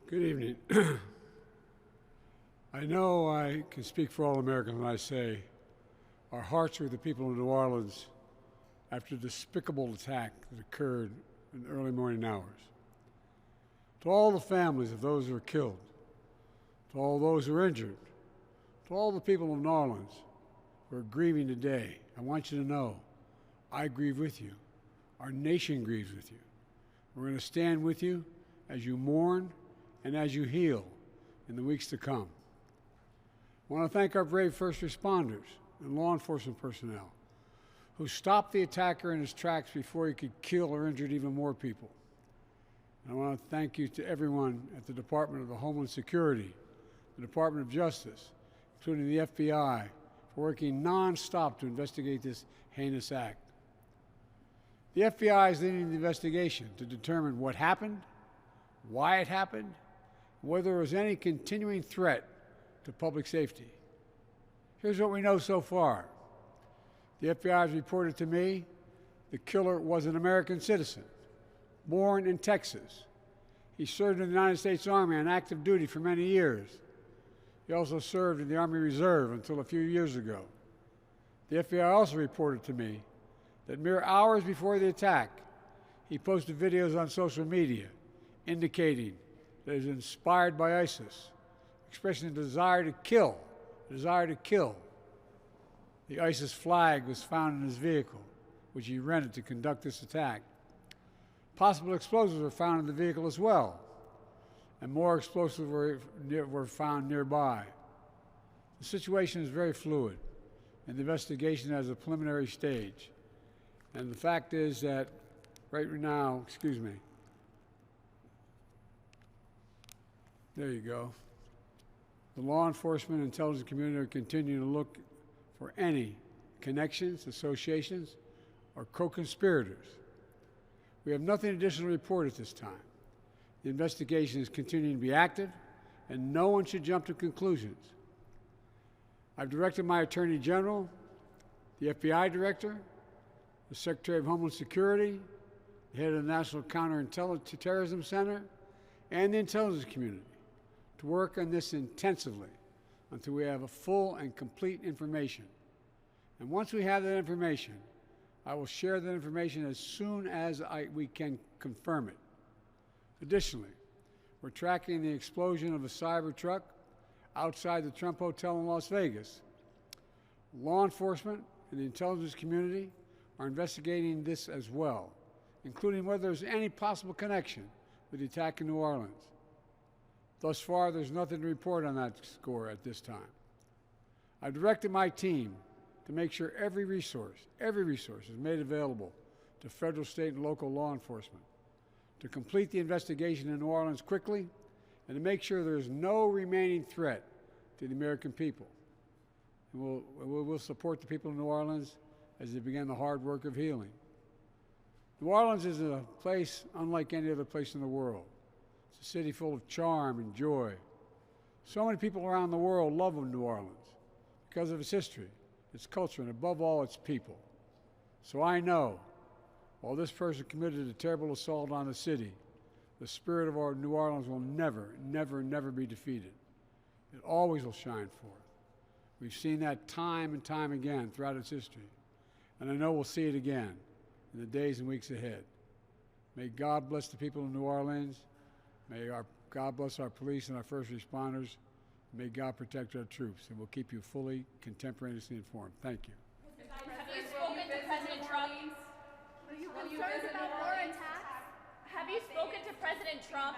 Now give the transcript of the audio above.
Good evening. I know I can speak for all Americans when I say our hearts are with the people of New Orleans after the despicable attack that occurred in the early morning hours. To all the families of those who were killed, to all those who were injured, to all the people of New Orleans who are grieving today, I want you to know I grieve with you. Our nation grieves with you. We're going to stand with you as you mourn and as you heal in the weeks to come. I want to thank our brave first responders and law enforcement personnel who stopped the attacker in his tracks before he could kill or injure even more people. And I want to thank you to everyone at the Department of Homeland Security, the Department of Justice, including the FBI, for working nonstop to investigate this heinous act. The FBI is leading the investigation to determine what happened, why it happened, and whether there was any continuing threat to public safety. Here's what we know so far. The FBI has reported to me the killer was an American citizen, born in Texas. He served in the United States Army on active duty for many years. He also served in the Army Reserve until a few years ago. The FBI also reported to me that mere hours before the attack, he posted videos on social media indicating that he was inspired by ISIS, expressing a desire to kill. The ISIS flag was found in his vehicle, which he rented to conduct this attack. Possible explosives were found in the vehicle as well, and more explosives were found nearby. The situation is very fluid, and the investigation has a preliminary stage. And the fact is that right now, there you go. The law enforcement and intelligence community are continuing to look for any connections, associations, or co-conspirators. We have nothing additional to report at this time. The investigation is continuing to be active, and no one should jump to conclusions. I've directed my Attorney General, the FBI Director, the Secretary of Homeland Security, the head of the National Counterterrorism Center, and the intelligence community to work on this intensively until we have a full and complete information. And once we have that information, I will share that information as soon as we can confirm it. Additionally, we're tracking the explosion of a cyber truck outside the Trump Hotel in Las Vegas. Law enforcement and the intelligence community are investigating this as well, including whether there's any possible connection with the attack in New Orleans. Thus far, there's nothing to report on that score at this time. I've directed my team to make sure every resource is made available to federal, state, and local law enforcement to complete the investigation in New Orleans quickly and to make sure there's no remaining threat to the American people. And we'll support the people of New Orleans as they begin the hard work of healing. New Orleans is a place unlike any other place in the world. It's a city full of charm and joy. So many people around the world love New Orleans because of its history, its culture, and above all, its people. So I know, while this person committed a terrible assault on the city, the spirit of our New Orleans will never, never, never be defeated. It always will shine forth. We've seen that time and time again throughout its history, and I know we'll see it again in the days and weeks ahead. May God bless the people of New Orleans. May God bless our police and our first responders. May God protect our troops, and we'll keep you fully, contemporaneously informed. Thank you. Have you spoken to President Trump? Are you concerned about more attacks? Have you spoken to President Trump